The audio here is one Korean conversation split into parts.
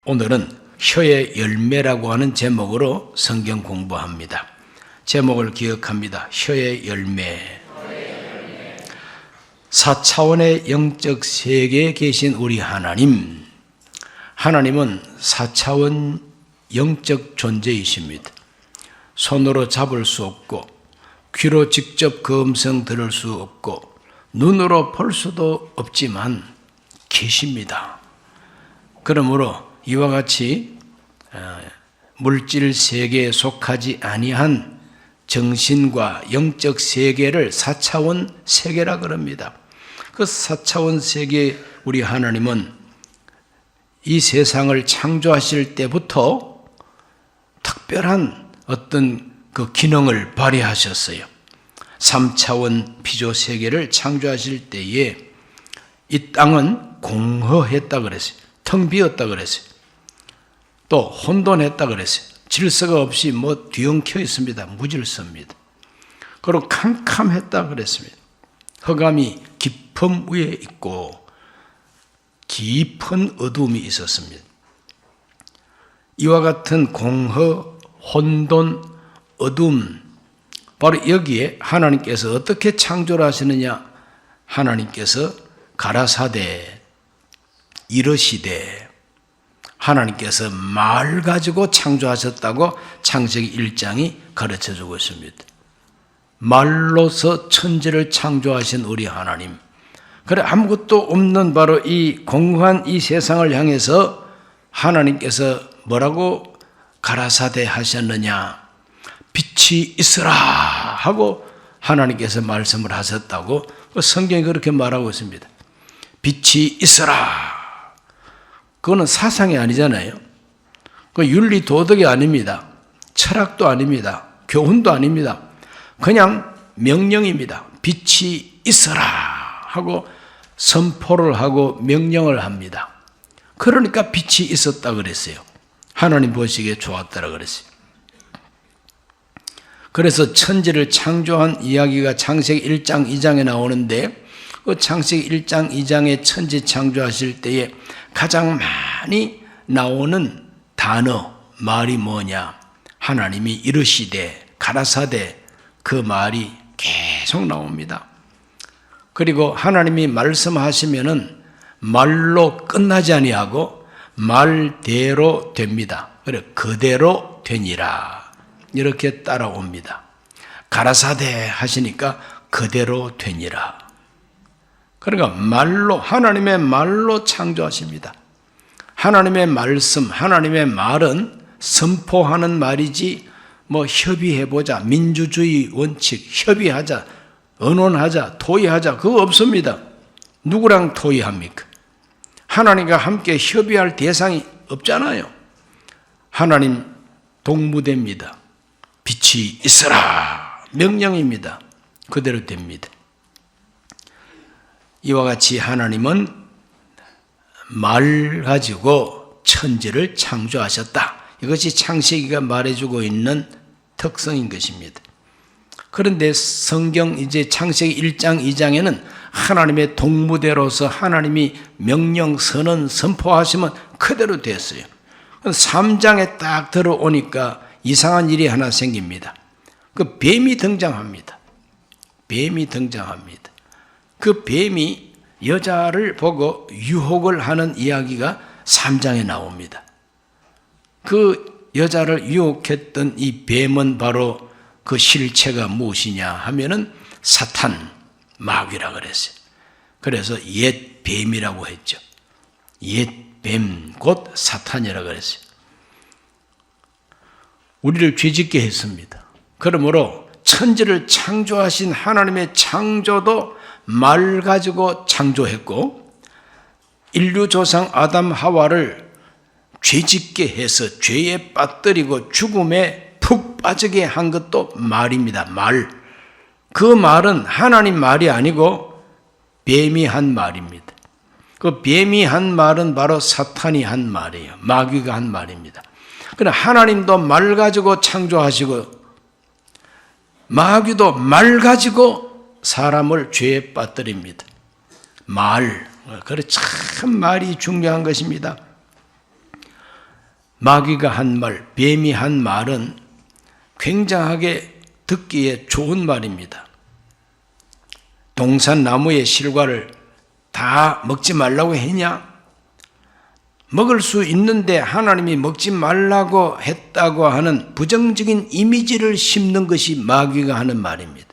오늘은 혀의 열매라고 하는 제목으로 성경 공부합니다. 제목을 기억합니다. 혀의 열매. 4차원의 영적 세계에 계신 우리 하나님. 하나님은 4차원 영적 존재이십니다. 손으로 잡을 수 없고 귀로 직접 그 음성 들을 수 없고 눈으로 볼 수도 없지만 계십니다. 그러므로 이와 같이 물질 세계에 속하지 아니한 정신과 영적 세계를 4차원 세계라 그럽니다. 그 4차원 세계 우리 하나님은 이 세상을 창조하실 때부터 특별한 어떤 그 기능을 발휘하셨어요. 3차원 피조 세계를 창조하실 때에 이 땅은 공허했다 그랬어요. 텅 비었다 그랬어요. 또 혼돈했다 그랬어요. 질서가 없이 뒤엉켜 있습니다. 무질서입니다. 그리고 캄캄했다 그랬습니다. 흑암이 깊음 위에 있고 깊은 어둠이 있었습니다. 이와 같은 공허, 혼돈, 어둠, 바로 여기에 하나님께서 어떻게 창조를 하시느냐? 하나님께서 가라사대, 이르시되 하나님께서 말 가지고 창조하셨다고 창세기 1장이 가르쳐주고 있습니다. 말로서 천지를 창조하신 우리 하나님. 그래 아무것도 없는 바로 이 공허한 이 세상을 향해서 하나님께서 뭐라고 가라사대 하셨느냐? 빛이 있으라 하고 하나님께서 말씀을 하셨다고 성경이 그렇게 말하고 있습니다. 빛이 있으라. 그거는 사상이 아니잖아요. 그 윤리 도덕이 아닙니다. 철학도 아닙니다. 교훈도 아닙니다. 그냥 명령입니다. 빛이 있어라 하고 선포를 하고 명령을 합니다. 그러니까 빛이 있었다 그랬어요. 하나님 보시기에 좋았다라 그랬어요. 그래서 천지를 창조한 이야기가 창세기 1장 2장에 나오는데 그 창세기 1장 2장에 천지 창조하실 때에 가장 많이 나오는 단어, 말이 뭐냐? 하나님이 이르시되, 가라사대, 그 말이 계속 나옵니다. 그리고 하나님이 말씀하시면은 말로 끝나지 아니하고 말대로 됩니다. 그래, 그대로 되니라. 이렇게 따라옵니다. 가라사대 하시니까 그대로 되니라. 그러니까 말로, 하나님의 말로 창조하십니다. 하나님의 말씀, 하나님의 말은 선포하는 말이지 협의해보자, 민주주의 원칙, 협의하자, 의논하자, 토의하자, 그거 없습니다. 누구랑 토의합니까? 하나님과 함께 협의할 대상이 없잖아요. 하나님 동무대입니다. 빛이 있으라. 명령입니다. 그대로 됩니다. 이와 같이 하나님은 말 가지고 천지를 창조하셨다. 이것이 창세기가 말해주고 있는 특성인 것입니다. 그런데 성경 이제 창세기 1장 2장에는 하나님의 동무대로서 하나님이 명령, 선언, 선포하시면 그대로 됐어요. 3장에 딱 들어오니까 이상한 일이 하나 생깁니다. 그 뱀이 등장합니다. 뱀이 등장합니다. 그 뱀이 여자를 보고 유혹을 하는 이야기가 3장에 나옵니다. 그 여자를 유혹했던 이 뱀은 바로 그 실체가 무엇이냐 하면은 사탄, 마귀라 그랬어요. 그래서 옛 뱀이라고 했죠. 옛 뱀, 곧 사탄이라 그랬어요. 우리를 죄짓게 했습니다. 그러므로 천지를 창조하신 하나님의 창조도 말 가지고 창조했고 인류 조상 아담 하와를 죄짓게 해서 죄에 빠뜨리고 죽음에 푹 빠지게 한 것도 말입니다. 말. 그 말은 하나님 말이 아니고 뱀이 한 말입니다. 그 뱀이 한 말은 바로 사탄이 한 말이에요. 마귀가 한 말입니다. 그러나 하나님도 말 가지고 창조하시고 마귀도 말 가지고 사람을 죄에 빠뜨립니다. 말, 그래 참 말이 중요한 것입니다. 마귀가 한 말, 뱀이 한 말은 굉장하게 듣기에 좋은 말입니다. 동산 나무의 실과를 다 먹지 말라고 했냐? 먹을 수 있는데 하나님이 먹지 말라고 했다고 하는 부정적인 이미지를 심는 것이 마귀가 하는 말입니다.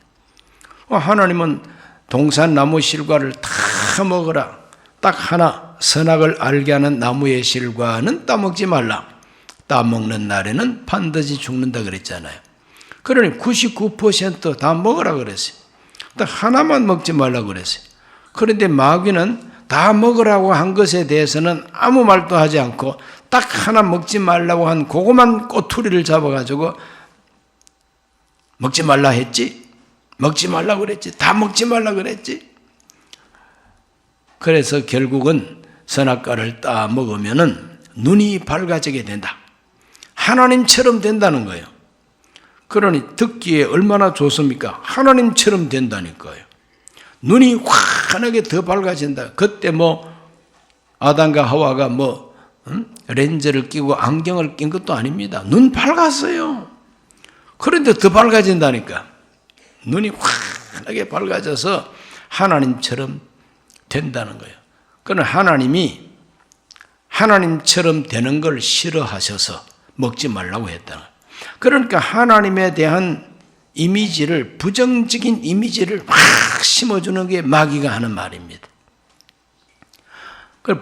하나님은 동산 나무 실과를 다 먹어라. 딱 하나 선악을 알게 하는 나무의 실과는 따먹지 말라. 따먹는 날에는 반드시 죽는다 그랬잖아요. 그러니 99% 다 먹으라 그랬어요. 딱 하나만 먹지 말라고 그랬어요. 그런데 마귀는 다 먹으라고 한 것에 대해서는 아무 말도 하지 않고 딱 하나 먹지 말라고 한 그것만 꼬투리를 잡아가지고 먹지 말라 했지? 먹지 말라고 그랬지? 다 먹지 말라고 그랬지? 그래서 결국은 선악과를 따 먹으면은 눈이 밝아지게 된다. 하나님처럼 된다는 거예요. 그러니 듣기에 얼마나 좋습니까? 하나님처럼 된다니까요. 눈이 환하게 더 밝아진다. 그때 아담과 하와가 렌즈를 끼고 안경을 낀 것도 아닙니다. 눈 밝았어요. 그런데 더 밝아진다니까. 눈이 환하게 밝아져서 하나님처럼 된다는 거예요. 그러나 하나님이 하나님처럼 되는 걸 싫어하셔서 먹지 말라고 했다는 거예요. 그러니까 하나님에 대한 이미지를, 부정적인 이미지를 확 심어주는 게 마귀가 하는 말입니다.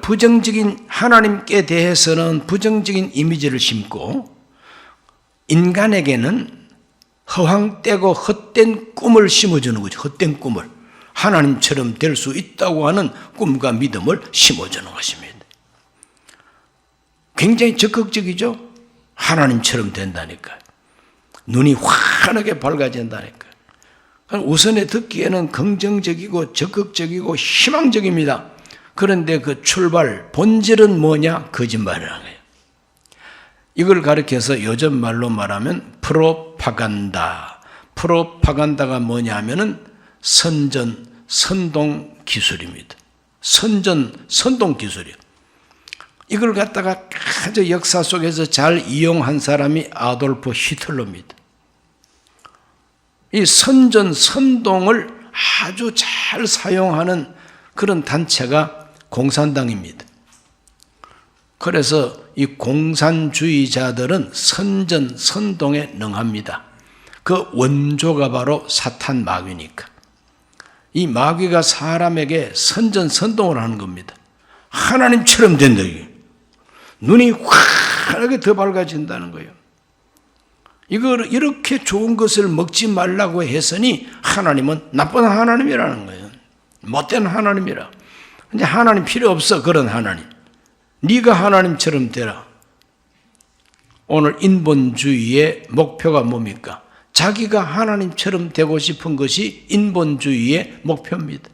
부정적인, 하나님께 대해서는 부정적인 이미지를 심고 인간에게는 허황되고 헛된 꿈을 심어주는 거죠. 헛된 꿈을. 하나님처럼 될 수 있다고 하는 꿈과 믿음을 심어주는 것입니다. 굉장히 적극적이죠? 하나님처럼 된다니까요. 눈이 환하게 밝아진다니까요. 우선에 듣기에는 긍정적이고 적극적이고 희망적입니다. 그런데 그 출발, 본질은 뭐냐? 거짓말이라는 거예요. 이걸 가리켜서 요즘 말로 말하면 프로파간다. 프로파간다가 뭐냐 하면은 선동 기술입니다. 선동 기술이요. 이걸 갖다가 아주 역사 속에서 잘 이용한 사람이 아돌프 히틀러입니다. 이 선동을 아주 잘 사용하는 그런 단체가 공산당입니다. 그래서 이 공산주의자들은 선동에 능합니다. 그 원조가 바로 사탄 마귀니까. 이 마귀가 사람에게 선동을 하는 겁니다. 하나님처럼 된다. 눈이 환하게 더 밝아진다는 거예요. 이걸 이렇게 좋은 것을 먹지 말라고 했으니 하나님은 나쁜 하나님이라는 거예요. 못된 하나님이라. 이제 하나님 필요 없어. 그런 하나님. 네가 하나님처럼 되라. 오늘 인본주의의 목표가 뭡니까? 자기가 하나님처럼 되고 싶은 것이 인본주의의 목표입니다.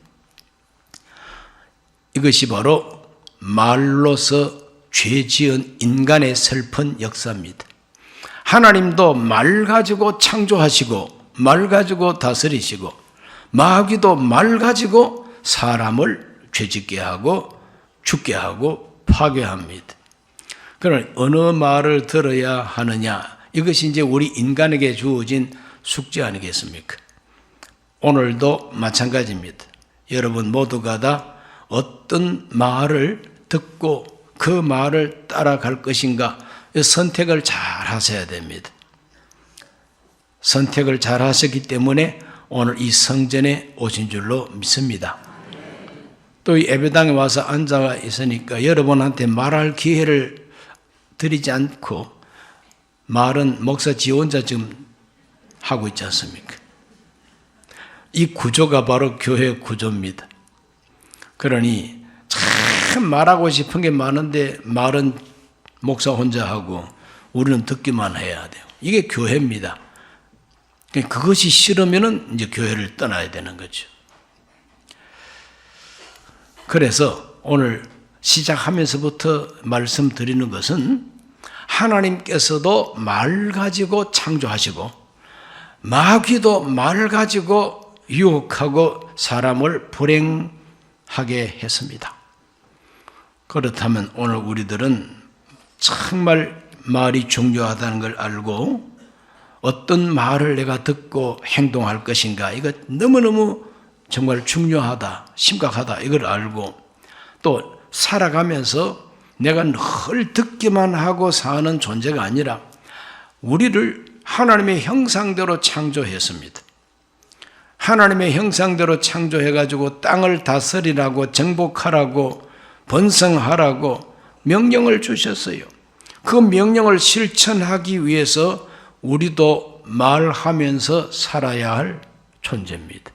이것이 바로 말로서 죄 지은 인간의 슬픈 역사입니다. 하나님도 말 가지고 창조하시고 말 가지고 다스리시고 마귀도 말 가지고 사람을 죄짓게 하고 죽게 하고 파괴합니다. 그러나 어느 말을 들어야 하느냐? 이것이 이제 우리 인간에게 주어진 숙제 아니겠습니까? 오늘도 마찬가지입니다. 여러분 모두가 다 어떤 말을 듣고 그 말을 따라갈 것인가 선택을 잘 하셔야 됩니다. 선택을 잘 하셨기 때문에 오늘 이 성전에 오신 줄로 믿습니다. 또 이 예배당에 와서 앉아 있으니까 여러분한테 말할 기회를 드리지 않고 말은 목사 지 혼자 지금 하고 있지 않습니까? 이 구조가 바로 교회 구조입니다. 그러니 참 말하고 싶은 게 많은데 말은 목사 혼자 하고 우리는 듣기만 해야 돼요. 이게 교회입니다. 그것이 싫으면은 이제 교회를 떠나야 되는 거죠. 그래서 오늘 시작하면서부터 말씀드리는 것은 하나님께서도 말 가지고 창조하시고 마귀도 말 가지고 유혹하고 사람을 불행하게 했습니다. 그렇다면 오늘 우리들은 정말 말이 중요하다는 걸 알고 어떤 말을 내가 듣고 행동할 것인가, 이거 너무너무 정말 중요하다, 심각하다, 이걸 알고 또 살아가면서 내가 늘 듣기만 하고 사는 존재가 아니라 우리를 하나님의 형상대로 창조했습니다. 하나님의 형상대로 창조해가지고 땅을 다스리라고, 정복하라고, 번성하라고 명령을 주셨어요. 그 명령을 실천하기 위해서 우리도 말하면서 살아야 할 존재입니다.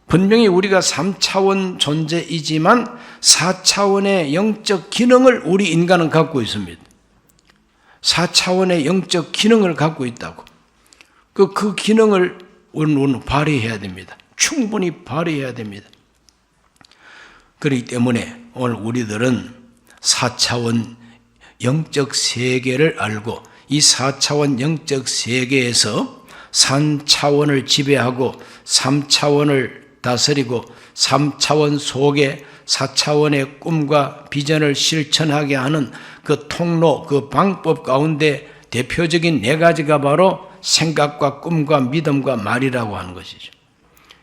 분명히 우리가 3차원 존재이지만 4차원의 영적 기능을 우리 인간은 갖고 있습니다. 4차원의 영적 기능을 갖고 있다고. 그 기능을 우리는 발휘해야 됩니다. 충분히 발휘해야 됩니다. 그렇기 때문에 오늘 우리들은 4차원 영적 세계를 알고 이 4차원 영적 세계에서 3차원을 지배하고 3차원을 다스리고 3차원 속에 4차원의 꿈과 비전을 실천하게 하는 그 통로, 그 방법 가운데 대표적인 4가지가 바로 생각과 꿈과 믿음과 말이라고 하는 것이죠.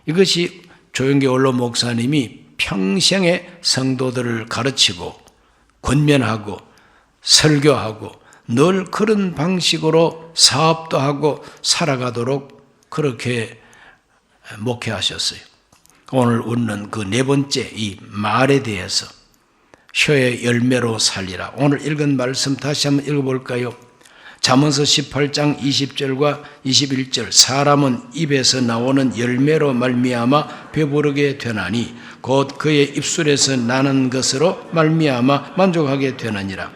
이것이 조영기 원로 목사님이 평생의 성도들을 가르치고 권면하고 설교하고 늘 그런 방식으로 사업도 하고 살아가도록 그렇게 목회하셨어요. 오늘 우리는 그 4번째 이 말에 대해서 혀의 열매로 살리라. 오늘 읽은 말씀 다시 한번 읽어볼까요? 잠언서 18장 20절과 21절 사람은 입에서 나오는 열매로 말미암아 배부르게 되나니 곧 그의 입술에서 나는 것으로 말미암아 만족하게 되느니라.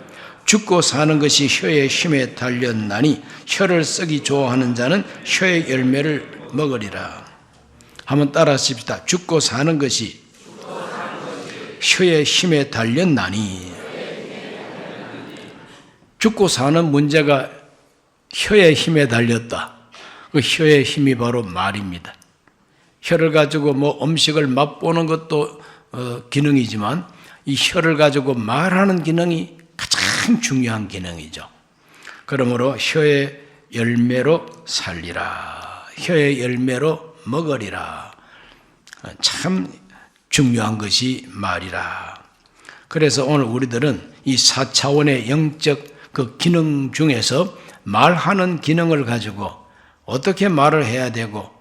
죽고 사는 것이 혀의 힘에 달렸나니 혀를 쓰기 좋아하는 자는 혀의 열매를 먹으리라. 한번 따라 하십시다. 죽고 사는 것이 혀의 힘에 달렸나니. 죽고 사는 문제가 혀의 힘에 달렸다. 그 혀의 힘이 바로 말입니다. 혀를 가지고 음식을 맛보는 것도 기능이지만 이 혀를 가지고 말하는 기능이 가장 중요한 기능이죠. 그러므로 혀의 열매로 살리라. 혀의 열매로 먹으리라. 참 중요한 것이 말이라. 그래서 오늘 우리들은 이 4차원의 영적 그 기능 중에서 말하는 기능을 가지고 어떻게 말을 해야 되고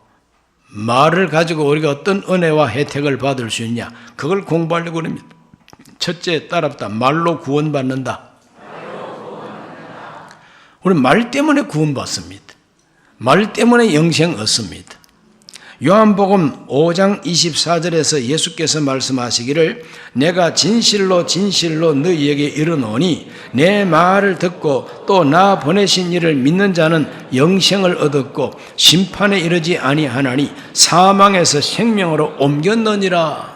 말을 가지고 우리가 어떤 은혜와 혜택을 받을 수 있냐, 그걸 공부하려고 합니다. 첫째 따라붙다. 말로 구원받는다. 우리 말 때문에 구원받습니다. 말 때문에 영생 얻습니다. 요한복음 5장 24절에서 예수께서 말씀하시기를 내가 진실로 진실로 너희에게 이르노니 내 말을 듣고 또 나 보내신 이를 믿는 자는 영생을 얻었고 심판에 이르지 아니하나니 사망에서 생명으로 옮겼느니라.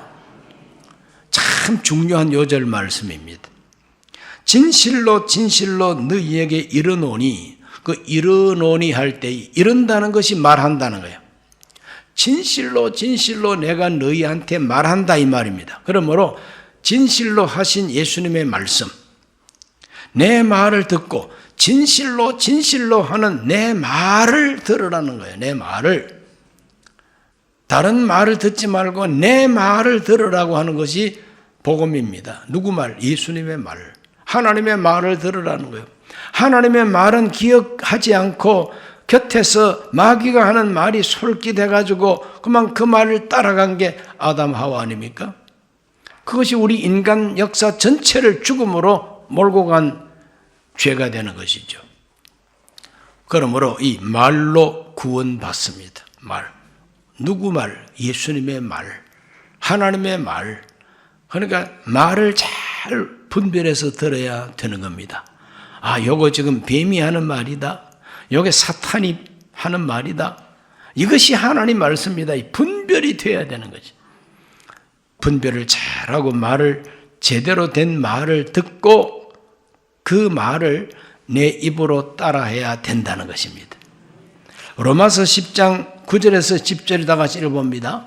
참 중요한 요절 말씀입니다. 진실로 진실로 너희에게 이르노니, 그 이르노니 할 때 이른다는 것이 말한다는 거예요. 진실로 진실로 내가 너희한테 말한다 이 말입니다. 그러므로 진실로 하신 예수님의 말씀, 내 말을 듣고 진실로 진실로 하는 내 말을 들으라는 거예요. 내 말을. 다른 말을 듣지 말고 내 말을 들으라고 하는 것이 복음입니다. 누구 말? 예수님의 말. 하나님의 말을 들으라는 거예요. 하나님의 말은 기억하지 않고 곁에서 마귀가 하는 말이 솔깃해가지고 그만 그 말을 따라간 게 아담 하와 아닙니까? 그것이 우리 인간 역사 전체를 죽음으로 몰고 간 죄가 되는 것이죠. 그러므로 이 말로 구원받습니다. 말. 누구 말? 예수님의 말. 하나님의 말. 그러니까 말을 잘 분별해서 들어야 되는 겁니다. 아, 요거 지금 뱀이 하는 말이다. 요게 사탄이 하는 말이다. 이것이 하나님 말씀입니다. 분별이 돼야 되는 거지. 분별을 잘하고 말을 제대로 된 말을 듣고 그 말을 내 입으로 따라해야 된다는 것입니다. 로마서 10장 9절에서 10절을 다 같이 읽어봅니다.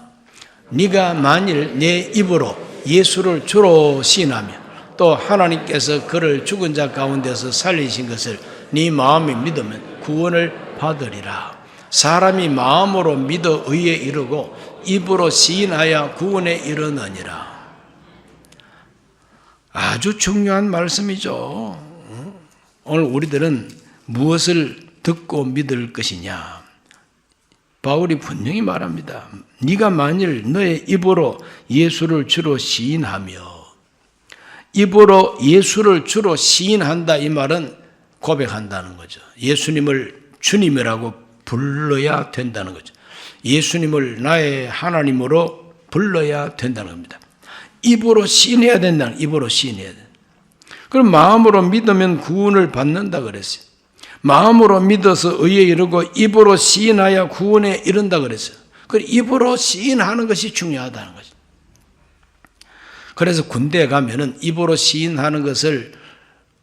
네가 만일 내 입으로 예수를 주로 시인하며 또 하나님께서 그를 죽은 자 가운데서 살리신 것을 네 마음에 믿으면 구원을 받으리라. 사람이 마음으로 믿어 의에 이르고 입으로 시인하여 구원에 이르느니라. 아주 중요한 말씀이죠. 오늘 우리들은 무엇을 듣고 믿을 것이냐. 바울이 분명히 말합니다. 네가 만일 너의 입으로 예수를 주로 시인하며, 입으로 예수를 주로 시인한다, 이 말은 고백한다는 거죠. 예수님을 주님이라고 불러야 된다는 거죠. 예수님을 나의 하나님으로 불러야 된다는 겁니다. 입으로 시인해야 된다는, 입으로 시인해야 된다. 그럼 마음으로 믿으면 구원을 받는다 그랬어요. 마음으로 믿어서 의에 이르고 입으로 시인하여 구원에 이른다 그랬어요. 그 입으로 시인하는 것이 중요하다는 거죠. 그래서 군대에 가면은 입으로 시인하는 것을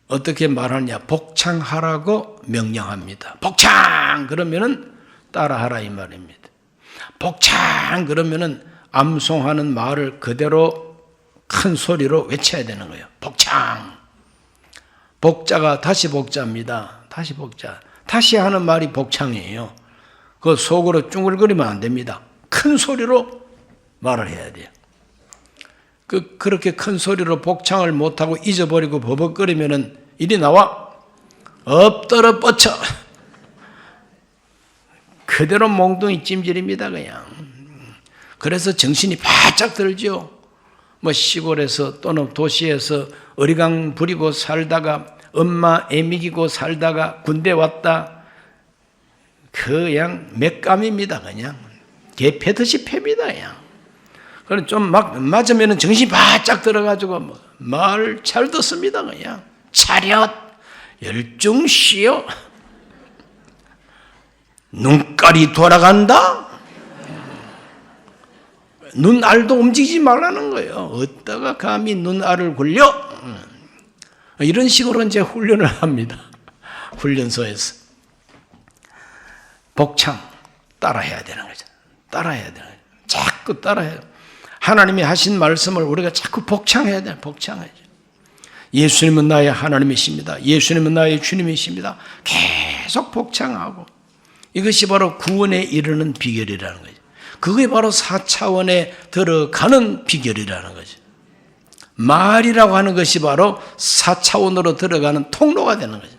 어떻게 말하느냐, 복창하라고 명령합니다. 복창 그러면은 따라하라 이 말입니다. 복창 그러면은 암송하는 말을 그대로 큰 소리로 외쳐야 되는 거예요. 복창. 복자가 다시 복자입니다. 다시 복자. 다시 하는 말이 복창이에요. 그 속으로 쭝얼거리면 안 됩니다. 큰 소리로 말을 해야 돼요. 그렇게 큰 소리로 복창을 못하고 잊어버리고 버벅거리면은 이리 나와. 엎드려 뻗쳐. 그대로 몽둥이 찜질입니다, 그냥. 그래서 정신이 바짝 들죠. 뭐 시골에서 또는 도시에서 어리광 부리고 살다가 엄마 애 먹이고 살다가 군대 왔다. 그냥 맥감입니다, 그냥. 개 패듯이 팹니다, 그냥. 그럼 좀 막 맞으면 정신이 바짝 들어가지고 말 잘 듣습니다, 그냥. 차렷, 열중시오. 눈깔이 돌아간다? 눈알도 움직이지 말라는 거예요. 어디다가 감히 눈알을 굴려? 이런 식으로 이제 훈련을 합니다. 훈련소에서. 복창, 따라해야 되는 거죠. 따라해야 되는 거죠. 자꾸 따라해야 돼요. 하나님이 하신 말씀을 우리가 자꾸 복창해야 돼요. 복창해야죠. 예수님은 나의 하나님이십니다. 예수님은 나의 주님이십니다. 계속 복창하고. 이것이 바로 구원에 이르는 비결이라는 거죠. 그게 바로 4차원에 들어가는 비결이라는 거죠. 말이라고 하는 것이 바로 4차원으로 들어가는 통로가 되는 거죠.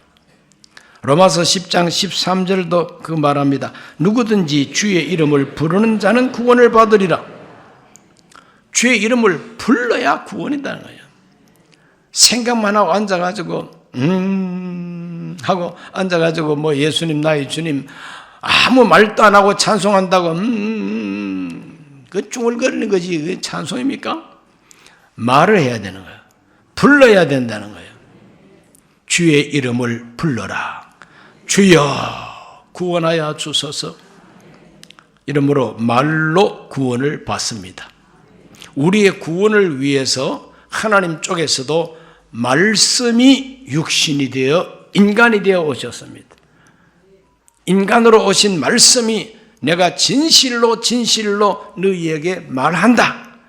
로마서 10장 13절도 그 말합니다. 누구든지 주의 이름을 부르는 자는 구원을 받으리라. 주의 이름을 불러야 구원이라는 거예요. 생각만 하고 앉아가지고 하고 앉아가지고 뭐 예수님 나의 주님 아무 말도 안 하고 찬송한다고 그 쭈글거리는 것이 그 찬송입니까? 말을 해야 되는 거예요. 불러야 된다는 거예요. 주의 이름을 불러라. 주여 구원하여 주소서. 이러므로 말로 구원을 받습니다. 우리의 구원을 위해서 하나님 쪽에서도 말씀이 육신이 되어 인간이 되어 오셨습니다. 인간으로 오신 말씀이 내가 진실로 너희에게 말한다.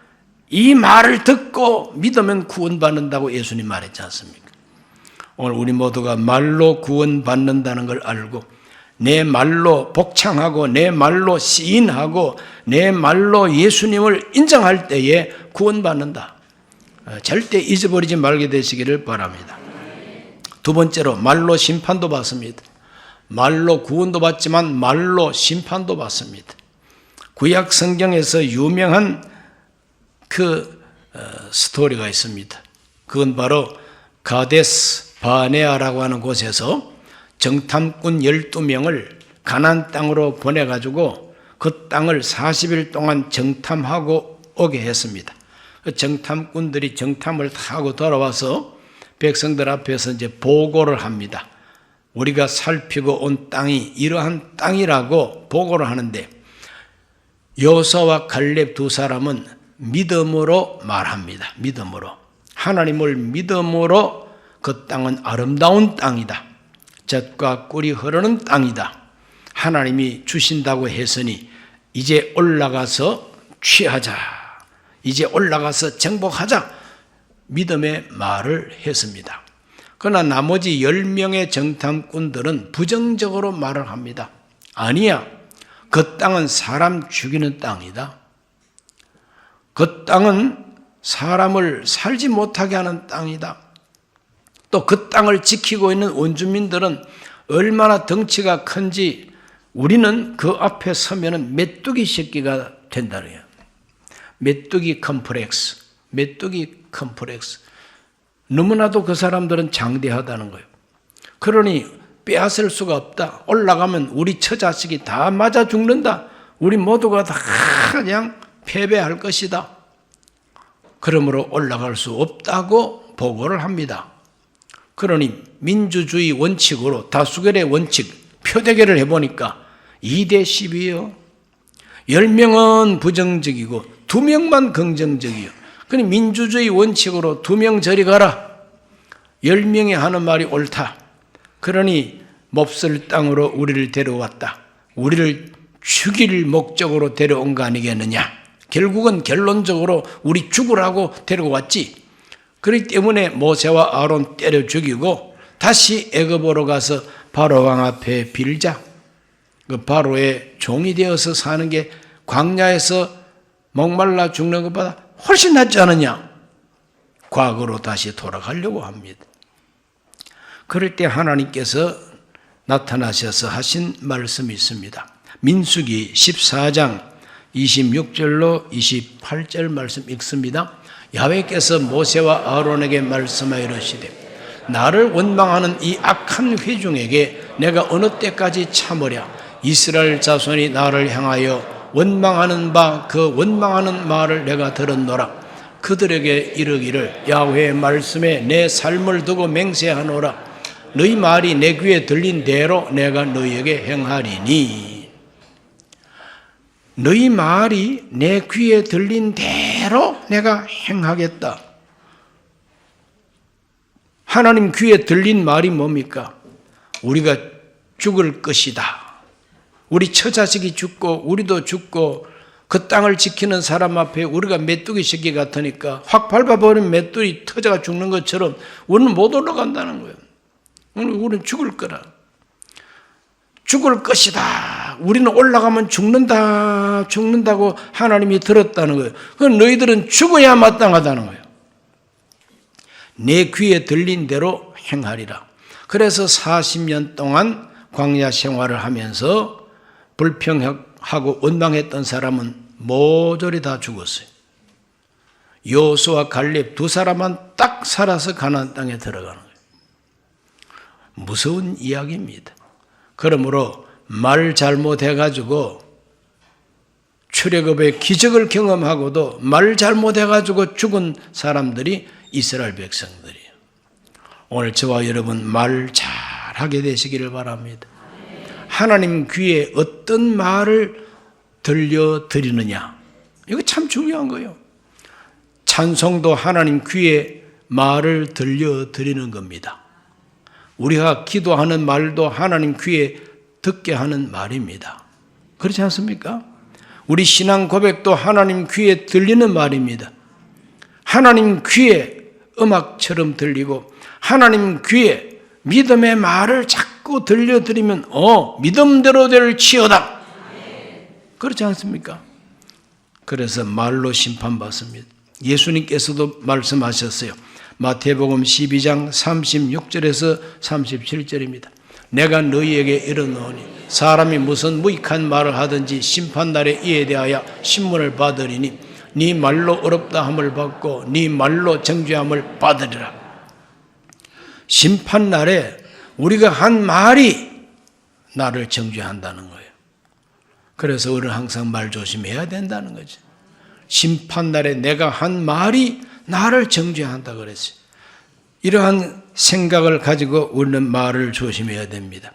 이 말을 듣고 믿으면 구원받는다고 예수님 말했지 않습니까? 오늘 우리 모두가 말로 구원받는다는 걸 알고 내 말로 복창하고 내 말로 시인하고 내 말로 예수님을 인정할 때에 구원받는다. 절대 잊어버리지 말게 되시기를 바랍니다. 두 번째로 말로 심판도 받습니다. 말로 구원도 받지만 말로 심판도 받습니다. 구약 성경에서 유명한 그 스토리가 있습니다. 그건 바로 가데스 바네아라고 하는 곳에서 정탐꾼 12명을 가나안 땅으로 보내가지고 그 땅을 40일 동안 정탐하고 오게 했습니다. 그 정탐꾼들이 정탐을 하고 돌아와서 백성들 앞에서 이제 보고를 합니다. 우리가 살피고 온 땅이 이러한 땅이라고 보고를 하는데 여호수아와 갈렙 두 사람은 믿음으로 말합니다. 믿음으로. 하나님을 믿음으로 그 땅은 아름다운 땅이다. 젖과 꿀이 흐르는 땅이다. 하나님이 주신다고 했으니 이제 올라가서 취하자. 이제 올라가서 정복하자. 믿음의 말을 했습니다. 그러나 나머지 10명의 정탐꾼들은 부정적으로 말을 합니다. 아니야, 그 땅은 사람 죽이는 땅이다. 그 땅은 사람을 살지 못하게 하는 땅이다. 또 그 땅을 지키고 있는 원주민들은 얼마나 덩치가 큰지 우리는 그 앞에 서면은 메뚜기 새끼가 된다는 거예요. 메뚜기 컴플렉스. 너무나도 그 사람들은 장대하다는 거예요. 그러니 빼앗을 수가 없다. 올라가면 우리 처자식이 다 맞아 죽는다. 우리 모두가 다 그냥 패배할 것이다. 그러므로 올라갈 수 없다고 보고를 합니다. 그러니 민주주의 원칙으로 다수결의 원칙 표대결을 해보니까 2대 10이에요. 10명은 부정적이고 2명만 긍정적이에요. 그러니 민주주의 원칙으로 2명 저리 가라. 10명이 하는 말이 옳다. 그러니 몹쓸 땅으로 우리를 데려왔다. 우리를 죽일 목적으로 데려온 거 아니겠느냐. 결국은 결론적으로 우리 죽으라고 데리고 왔지. 그렇기 때문에 모세와 아론 때려 죽이고 다시 애굽으로 가서 바로 왕 앞에 빌자. 그 바로의 종이 되어서 사는 게 광야에서 목말라 죽는 것보다 훨씬 낫지 않느냐. 과거로 다시 돌아가려고 합니다. 그럴 때 하나님께서 나타나셔서 하신 말씀이 있습니다. 민수기 14장 26절로 28절 말씀 읽습니다. 야훼께서 모세와 아론에게 말씀하여 이르시되 나를 원망하는 이 악한 회중에게 내가 어느 때까지 참으랴. 이스라엘 자손이 나를 향하여 원망하는 바 그 원망하는 말을 내가 들었노라. 그들에게 이르기를 야훼의 말씀에 내 삶을 두고 맹세하노라. 너희 말이 내 귀에 들린 대로 내가 너희에게 행하리니. 너희 말이 내 귀에 들린 대로 내가 행하겠다. 하나님 귀에 들린 말이 뭡니까? 우리가 죽을 것이다. 우리 처자식이 죽고 우리도 죽고 그 땅을 지키는 사람 앞에 우리가 메뚜기 새끼 같으니까 확 밟아버리면 메뚜기 터져가 죽는 것처럼 우리는 못 올라간다는 거예요. 우리는 죽을 거라. 죽을 것이다. 우리는 올라가면 죽는다고 하나님이 들었다는 거예요. 그럼 너희들은 죽어야 마땅하다는 거예요. 내 귀에 들린 대로 행하리라. 그래서 40년 동안 광야 생활을 하면서 불평하고 원망했던 사람은 모조리 다 죽었어요. 여호수아 갈렙 2사람만 딱 살아서 가나안 땅에 들어가는 거예요. 무서운 이야기입니다. 그러므로 말 잘못해가지고 출애굽의 기적을 경험하고도 말 잘못해가지고 죽은 사람들이 이스라엘 백성들이에요. 오늘 저와 여러분 말 잘하게 되시기를 바랍니다. 하나님 귀에 어떤 말을 들려드리느냐, 이거 참 중요한 거예요. 찬송도 하나님 귀에 말을 들려드리는 겁니다. 우리가 기도하는 말도 하나님 귀에 듣게 하는 말입니다. 그렇지 않습니까? 우리 신앙 고백도 하나님 귀에 들리는 말입니다. 하나님 귀에 음악처럼 들리고 하나님 귀에 믿음의 말을 자꾸 들려드리면 믿음대로 될지어다. 그렇지 않습니까? 그래서 말로 심판받습니다. 예수님께서도 말씀하셨어요. 마태복음 12장 36절에서 37절입니다. 내가 너희에게 이르노니 사람이 무슨 무익한 말을 하든지 심판날에 이에 대하여 신문을 받으리니 네 말로 어렵다 함을 받고 네 말로 정죄함을 받으리라. 심판날에 우리가 한 말이 나를 정죄한다는 거예요. 그래서 우리는 항상 말 조심해야 된다는 거죠. 심판날에 내가 한 말이 나를 정죄한다 그랬어요. 이러한 생각을 가지고 우리는 말을 조심해야 됩니다.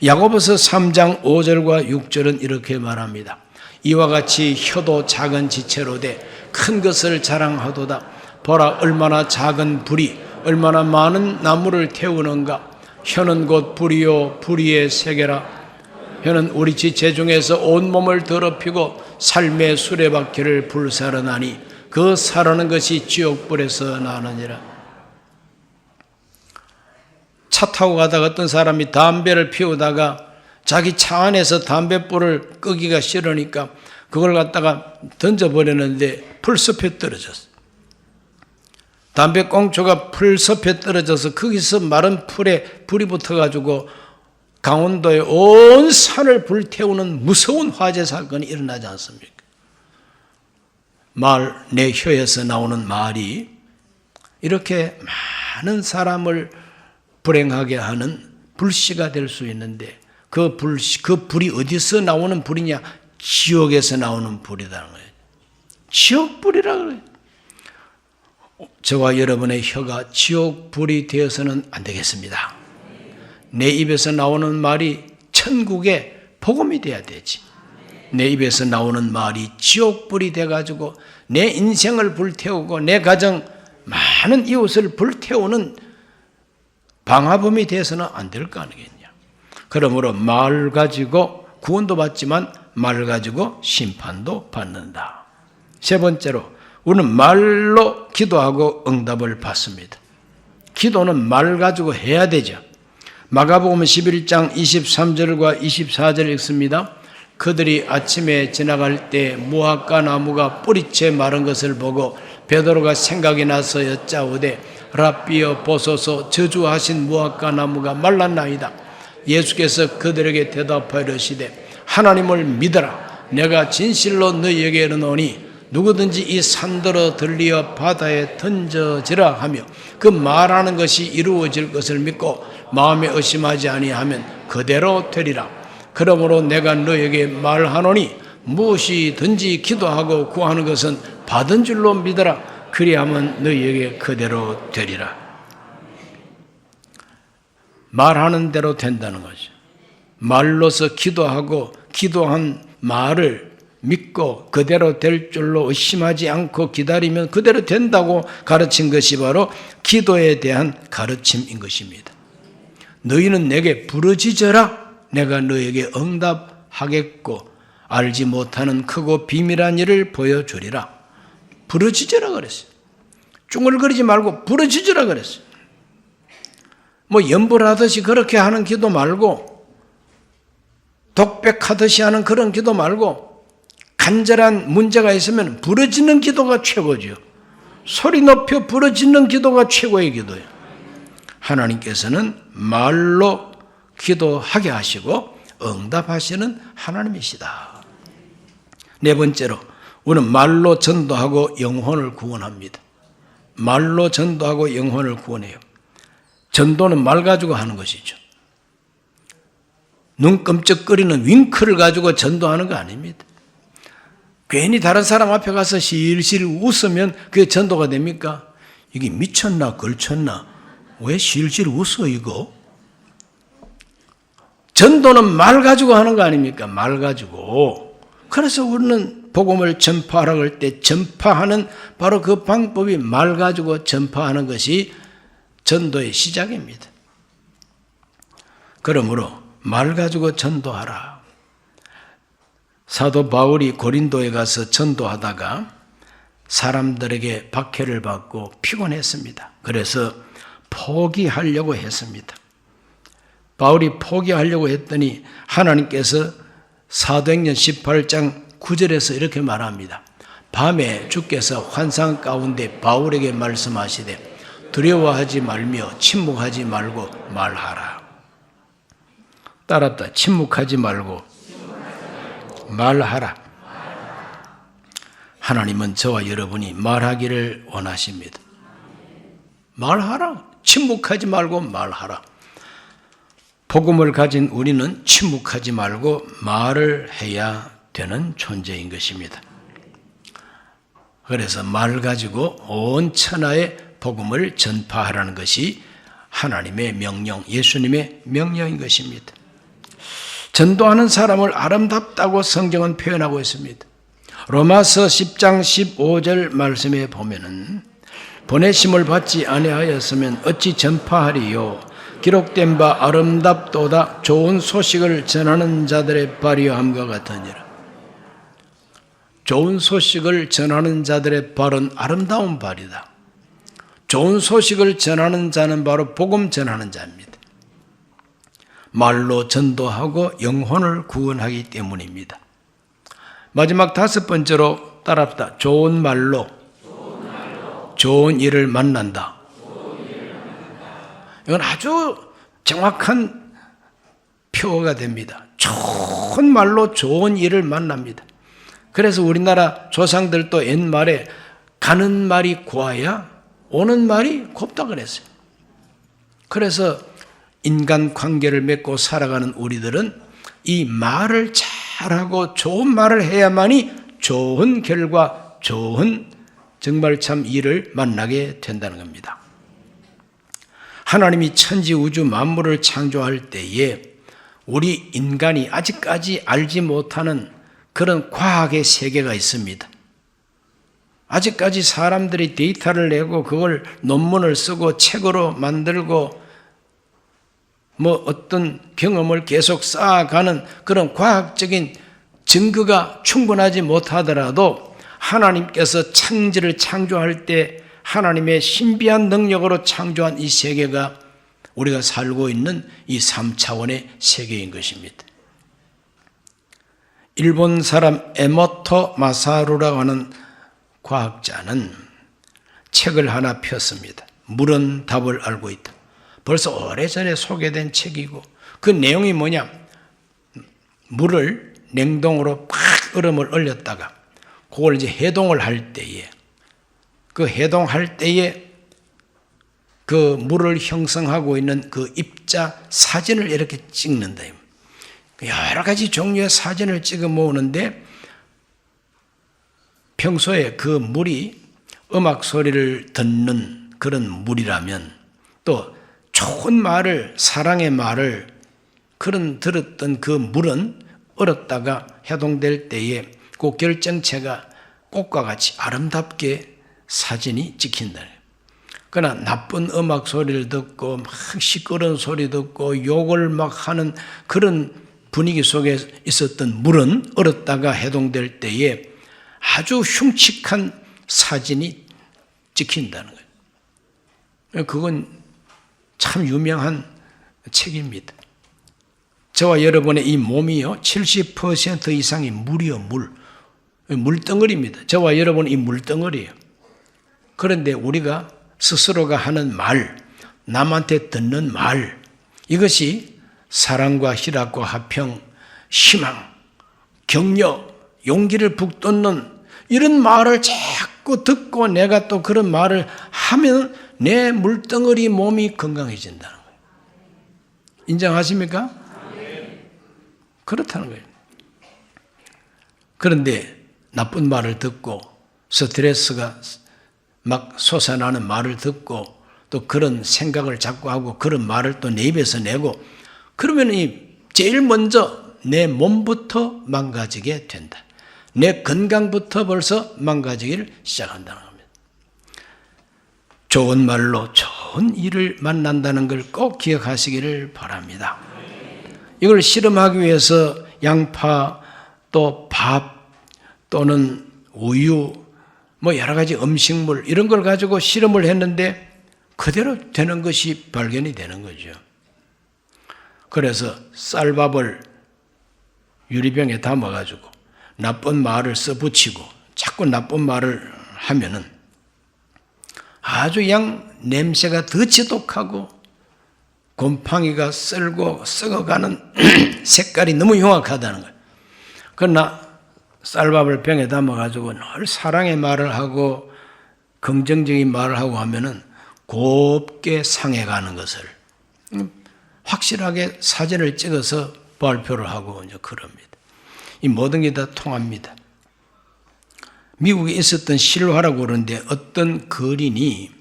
야고보서 3장 5절과 6절은 이렇게 말합니다. 이와 같이 혀도 작은 지체로 돼 큰 것을 자랑하도다. 보라 얼마나 작은 불이 얼마나 많은 나무를 태우는가. 혀는 곧 불이요 불의의 세계라. 혀는 우리 지체 중에서 온몸을 더럽히고 삶의 수레바퀴를 불사르나니 그 사라는 것이 지옥불에서 나느니라. 차 타고 가다가 어떤 사람이 담배를 피우다가 자기 차 안에서 담배불을 끄기가 싫으니까 그걸 갖다가 던져버렸는데 풀숲에 떨어졌어. 담배꽁초가 풀숲에 떨어져서 거기서 마른 풀에 불이 붙어가지고 강원도의 온 산을 불태우는 무서운 화재 사건이 일어나지 않습니까? 내 혀에서 나오는 말이 이렇게 많은 사람을 불행하게 하는 불씨가 될 수 있는데 그 불이 어디서 나오는 불이냐? 지옥에서 나오는 불이라는 거예요. 지옥불이라 그래요. 저와 여러분의 혀가 지옥불이 되어서는 안 되겠습니다. 내 입에서 나오는 말이 천국의 복음이 돼야 되지. 내 입에서 나오는 말이 지옥불이 돼가지고 내 인생을 불태우고 내 가정 많은 이웃을 불태우는 방화범이 돼서는 안 될 거 아니겠냐. 그러므로 말 가지고 구원도 받지만 말 가지고 심판도 받는다. 세 번째로 우리는 말로 기도하고 응답을 받습니다. 기도는 말 가지고 해야 되죠. 마가복음 11장 23절과 24절 읽습니다. 그들이 아침에 지나갈 때 무화과 나무가 뿌리채 마른 것을 보고 베드로가 생각이 나서 여짜오되 랍비여 보소서 저주하신 무화과 나무가 말랐나이다. 예수께서 그들에게 대답하여 이르시되 하나님을 믿어라. 내가 진실로 너희에게 이르노니 누구든지 이 산더러 들리어 바다에 던져지라 하며 그 말하는 것이 이루어질 것을 믿고 마음에 의심하지 아니하면 그대로 되리라. 그러므로 내가 너희에게 말하노니 무엇이든지 기도하고 구하는 것은 받은 줄로 믿어라. 그리하면 너희에게 그대로 되리라. 말하는 대로 된다는 거죠. 말로서 기도하고 기도한 말을 믿고 그대로 될 줄로 의심하지 않고 기다리면 그대로 된다고 가르친 것이 바로 기도에 대한 가르침인 것입니다. 너희는 내게 부르짖어라. 내가 너에게 응답하겠고 알지 못하는 크고 비밀한 일을 보여주리라. 부르짖으라 그랬어요. 쭝얼거리지 말고 부르짖으라 그랬어요. 연불하듯이 그렇게 하는 기도 말고 독백하듯이 하는 그런 기도 말고 간절한 문제가 있으면 부르짖는 기도가 최고죠. 소리 높여 부르짖는 기도가 최고의 기도예요. 하나님께서는 말로 기도하게 하시고 응답하시는 하나님이시다. 네 번째로 우리는 말로 전도하고 영혼을 구원합니다. 말로 전도하고 영혼을 구원해요. 전도는 말 가지고 하는 것이죠. 눈 끔찍거리는 윙크를 가지고 전도하는 거 아닙니다. 괜히 다른 사람 앞에 가서 실실 웃으면 그게 전도가 됩니까? 이게 미쳤나 걸쳤나? 왜 실실 웃어 이거? 전도는 말 가지고 하는 거 아닙니까? 말 가지고. 그래서 우리는 복음을 전파하라고 할 때 전파하는 바로 그 방법이 말 가지고 전파하는 것이 전도의 시작입니다. 그러므로 말 가지고 전도하라. 사도 바울이 고린도에 가서 전도하다가 사람들에게 박해를 받고 피곤했습니다. 그래서 포기하려고 했습니다. 바울이 포기하려고 했더니 하나님께서 사도행전 18장 9절에서 이렇게 말합니다. 밤에 주께서 환상 가운데 바울에게 말씀하시되 두려워하지 말며 침묵하지 말고 말하라. 따랐다. 침묵하지 말고 말하라. 하나님은 저와 여러분이 말하기를 원하십니다. 말하라. 침묵하지 말고 말하라. 복음을 가진 우리는 침묵하지 말고 말을 해야 되는 존재인 것입니다. 그래서 말 가지고 온 천하에 복음을 전파하라는 것이 하나님의 명령, 예수님의 명령인 것입니다. 전도하는 사람을 아름답다고 성경은 표현하고 있습니다. 로마서 10장 15절 말씀에 보면은 보내심을 받지 아니하였으면 어찌 전파하리요? 기록된 바 아름답도다 좋은 소식을 전하는 자들의 발휘함과 같으니라. 좋은 소식을 전하는 자들의 발은 아름다운 발이다. 좋은 소식을 전하는 자는 바로 복음 전하는 자입니다. 말로 전도하고 영혼을 구원하기 때문입니다. 마지막 다섯 번째로 따라합시다. 좋은 말로 좋은 일을 만난다. 이건 아주 정확한 표어가 됩니다. 좋은 말로 좋은 일을 만납니다. 그래서 우리나라 조상들도 옛말에 가는 말이 고와야 오는 말이 곱다 그랬어요. 그래서 인간 관계를 맺고 살아가는 우리들은 이 말을 잘하고 좋은 말을 해야만이 좋은 결과, 좋은 정말 참 일을 만나게 된다는 겁니다. 하나님이 천지 우주 만물을 창조할 때에 우리 인간이 아직까지 알지 못하는 그런 과학의 세계가 있습니다. 아직까지 사람들이 데이터를 내고 그걸 논문을 쓰고 책으로 만들고 어떤 경험을 계속 쌓아가는 그런 과학적인 증거가 충분하지 못하더라도 하나님께서 천지를 창조할 때 하나님의 신비한 능력으로 창조한 이 세계가 우리가 살고 있는 이 3차원의 세계인 것입니다. 일본 사람 에모토 마사루라고 하는 과학자는 책을 하나 폈습니다. 물은 답을 알고 있다. 벌써 오래전에 소개된 책이고 그 내용이 뭐냐? 물을 냉동으로 팍 얼음을 얼렸다가 그걸 이제 해동을 할 때에 그 해동할 때에 그 물을 형성하고 있는 그 입자 사진을 이렇게 찍는다. 여러 가지 종류의 사진을 찍어 모으는데 평소에 그 물이 음악 소리를 듣는 그런 물이라면 또 좋은 말을, 사랑의 말을 그런 들었던 그 물은 얼었다가 해동될 때에 그 결정체가 꽃과 같이 아름답게 사진이 찍힌다. 그러나 나쁜 음악 소리를 듣고 막 시끄러운 소리 듣고 욕을 막 하는 그런 분위기 속에 있었던 물은 얼었다가 해동될 때에 아주 흉측한 사진이 찍힌다는 거예요. 그건 참 유명한 책입니다. 저와 여러분의 이 몸이요 70% 이상이 물이요 물덩어리입니다. 저와 여러분은 이 물덩어리예요. 그런데 우리가 스스로가 하는 말, 남한테 듣는 말, 이것이 사랑과 희락과 화평, 희망, 격려, 용기를 북돋는 이런 말을 자꾸 듣고 내가 또 그런 말을 하면 내 물덩어리 몸이 건강해진다는 거예요. 인정하십니까? 그렇다는 거예요. 그런데 나쁜 말을 듣고 스트레스가 막 솟아나는 말을 듣고 또 그런 생각을 자꾸 하고 그런 말을 또 내 입에서 내고 그러면 제일 먼저 내 몸부터 망가지게 된다. 내 건강부터 벌써 망가지기를 시작한다는 겁니다. 좋은 말로 좋은 일을 만난다는 걸 꼭 기억하시기를 바랍니다. 이걸 실험하기 위해서 양파 또 밥 또는 우유 여러 가지 음식물 이런 걸 가지고 실험을 했는데 그대로 되는 것이 발견이 되는 거죠. 그래서 쌀밥을 유리병에 담아가지고 나쁜 말을 써붙이고 자꾸 나쁜 말을 하면은 아주 냄새가 더 지독하고 곰팡이가 쓸고 썩어가는 색깔이 너무 흉악하다는 거예요. 그러나 쌀밥을 병에 담아가지고 늘 사랑의 말을 하고 긍정적인 말을 하고 하면은 곱게 상해가는 것을 확실하게 사진을 찍어서 발표를 하고 이제 그럽니다. 이 모든 게 다 통합니다. 미국에 있었던 실화라고 그러는데 어떤 거린이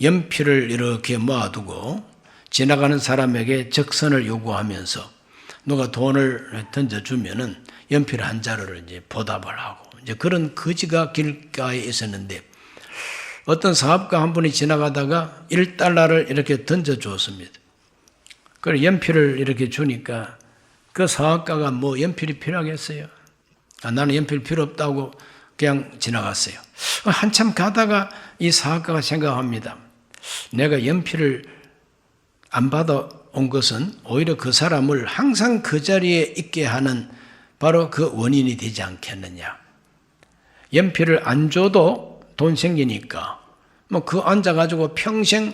연필을 이렇게 모아두고 지나가는 사람에게 적선을 요구하면서 누가 돈을 던져주면은 연필 한 자루를 이제 보답을 하고 이제 그런 거지가 길가에 있었는데 어떤 사업가 한 분이 지나가다가 1달러를 이렇게 던져주었습니다. 그래서 연필을 이렇게 주니까 그 사업가가 연필이 필요하겠어요? 나는 연필 필요 없다고 그냥 지나갔어요. 한참 가다가 이 사학가가 생각합니다. 내가 연필을 안 받아온 것은 오히려 그 사람을 항상 그 자리에 있게 하는 바로 그 원인이 되지 않겠느냐. 연필을 안 줘도 돈 생기니까 그 앉아가지고 평생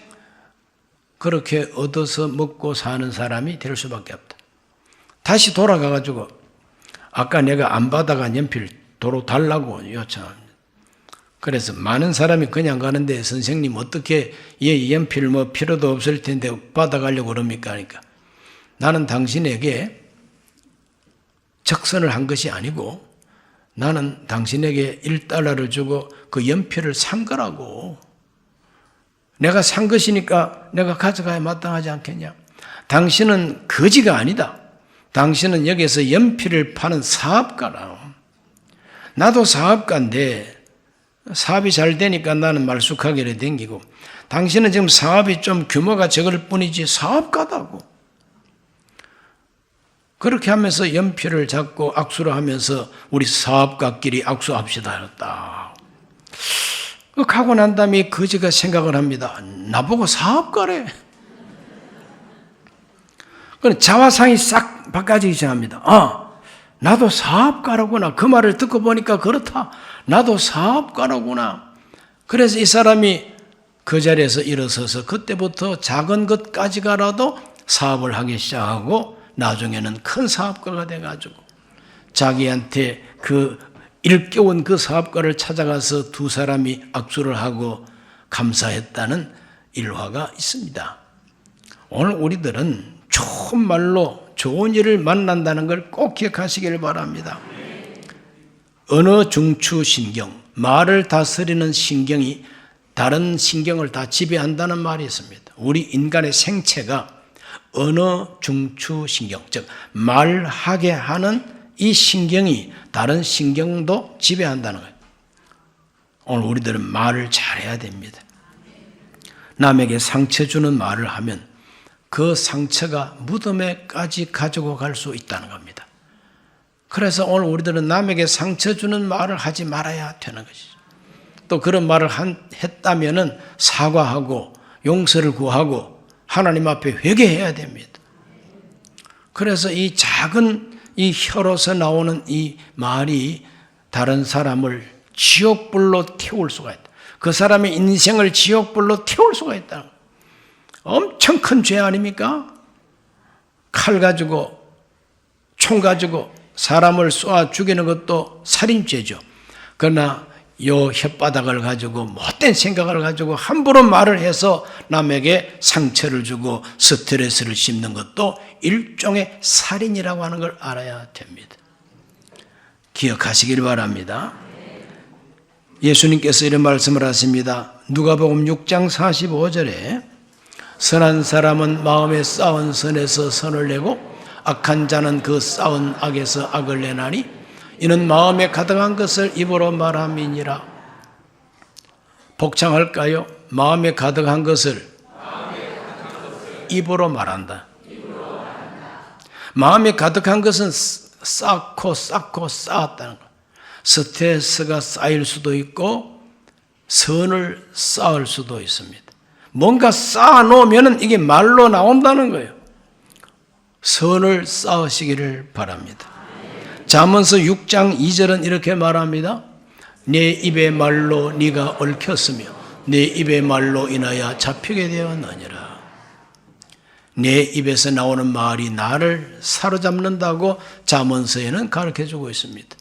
그렇게 얻어서 먹고 사는 사람이 될 수밖에 없다. 다시 돌아가가지고 아까 내가 안 받아간 연필 도로 달라고 요청합니다. 그래서 많은 사람이 그냥 가는데 선생님 어떻게 얘 연필 필요도 없을 텐데 받아가려고 그럽니까? 그러니까 나는 당신에게 적선을 한 것이 아니고 나는 당신에게 1달러를 주고 그 연필을 산 거라고. 내가 산 것이니까 내가 가져가야 마땅하지 않겠냐? 당신은 거지가 아니다. 당신은 여기서 연필을 파는 사업가라. 나도 사업가인데 사업이 잘 되니까 나는 말쑥하게 댕기고 당신은 지금 사업이 좀 규모가 적을 뿐이지 사업가다고. 그렇게 하면서 연필을 잡고 악수를 하면서 우리 사업가끼리 악수합시다 딱. 하고 난 다음에 거지가 생각을 합니다. 나보고 사업가래. 그럼 자화상이 싹 바꿔지기 시작합니다. 나도 사업가라구나. 그 말을 듣고 보니까 그렇다. 나도 사업가라구나. 그래서 이 사람이 그 자리에서 일어서서 그때부터 작은 것까지가라도 사업을 하기 시작하고 나중에는 큰 사업가가 돼가지고 자기한테 그 일깨운 그 사업가를 찾아가서 두 사람이 악수를 하고 감사했다는 일화가 있습니다. 오늘 우리들은 좋은 말로 좋은 일을 만난다는 걸 꼭 기억하시길 바랍니다. 언어 중추 신경, 말을 다스리는 신경이 다른 신경을 다 지배한다는 말이 있습니다. 우리 인간의 생체가 언어 중추 신경, 즉 말하게 하는 이 신경이 다른 신경도 지배한다는 거예요. 오늘 우리들은 말을 잘해야 됩니다. 남에게 상처 주는 말을 하면 그 상처가 무덤에까지 가지고 갈 수 있다는 겁니다. 그래서 오늘 우리들은 남에게 상처 주는 말을 하지 말아야 되는 것이죠. 또 그런 말을 했다면은 사과하고 용서를 구하고 하나님 앞에 회개해야 됩니다. 그래서 이 작은 이 혀로서 나오는 이 말이 다른 사람을 지옥불로 태울 수가 있다. 그 사람의 인생을 지옥불로 태울 수가 있다. 엄청 큰 죄 아닙니까? 칼 가지고 총 가지고 사람을 쏘아 죽이는 것도 살인죄죠. 그러나 요 혓바닥을 가지고 못된 생각을 가지고 함부로 말을 해서 남에게 상처를 주고 스트레스를 씹는 것도 일종의 살인이라고 하는 걸 알아야 됩니다. 기억하시길 바랍니다. 예수님께서 이런 말씀을 하십니다. 누가복음 6장 45절에 선한 사람은 마음에 쌓은 선에서 선을 내고 악한 자는 그 쌓은 악에서 악을 내나니 이는 마음에 가득한 것을 입으로 말함이니라. 복창할까요? 마음에 가득한 것을 입으로 말한다. 마음에 가득한 것은 쌓고 쌓았다는 것. 스트레스가 쌓일 수도 있고 선을 쌓을 수도 있습니다. 뭔가 쌓아놓으면 이게 말로 나온다는 거예요. 선을 쌓으시기를 바랍니다. 잠언서 6장 2절은 이렇게 말합니다. 내 입의 말로 네가 얽혔으며 내 입의 말로 인하여 잡히게 되었느니라. 내 입에서 나오는 말이 나를 사로잡는다고 잠언서에는 가르쳐주고 있습니다.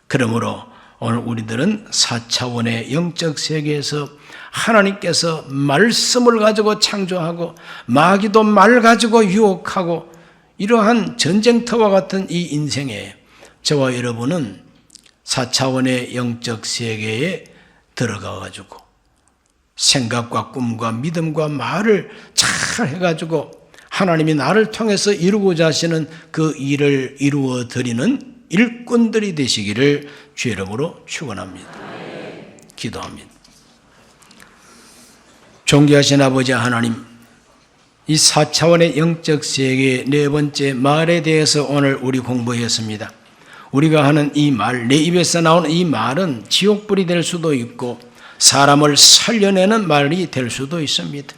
그러므로 오늘 우리들은 4차원의 영적 세계에서 하나님께서 말씀을 가지고 창조하고 마귀도 말 가지고 유혹하고 이러한 전쟁터와 같은 이 인생에 저와 여러분은 4차원의 영적 세계에 들어가 가지고 생각과 꿈과 믿음과 말을 잘 해가지고 하나님이 나를 통해서 이루고자 하시는 그 일을 이루어 드리는 일꾼들이 되시기를 주의 이름으로 축원합니다. 기도합니다. 존귀하신 아버지 하나님, 이 4차원의 영적 세계의 네 번째 말에 대해서 오늘 우리 공부했습니다. 우리가 하는 이 말, 내 입에서 나오는 이 말은 지옥불이 될 수도 있고 사람을 살려내는 말이 될 수도 있습니다.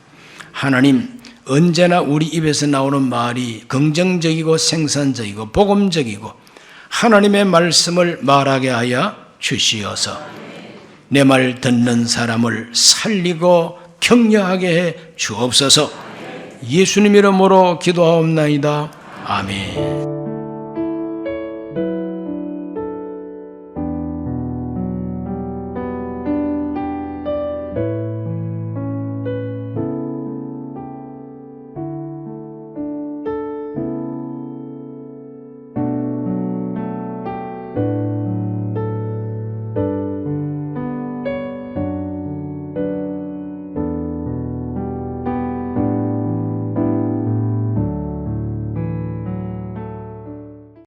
하나님, 언제나 우리 입에서 나오는 말이 긍정적이고 생산적이고 복음적이고 하나님의 말씀을 말하게 하여 주시어서 내 말 듣는 사람을 살리고 격려하게 해 주옵소서. 예수님 이름으로 기도하옵나이다. 아멘.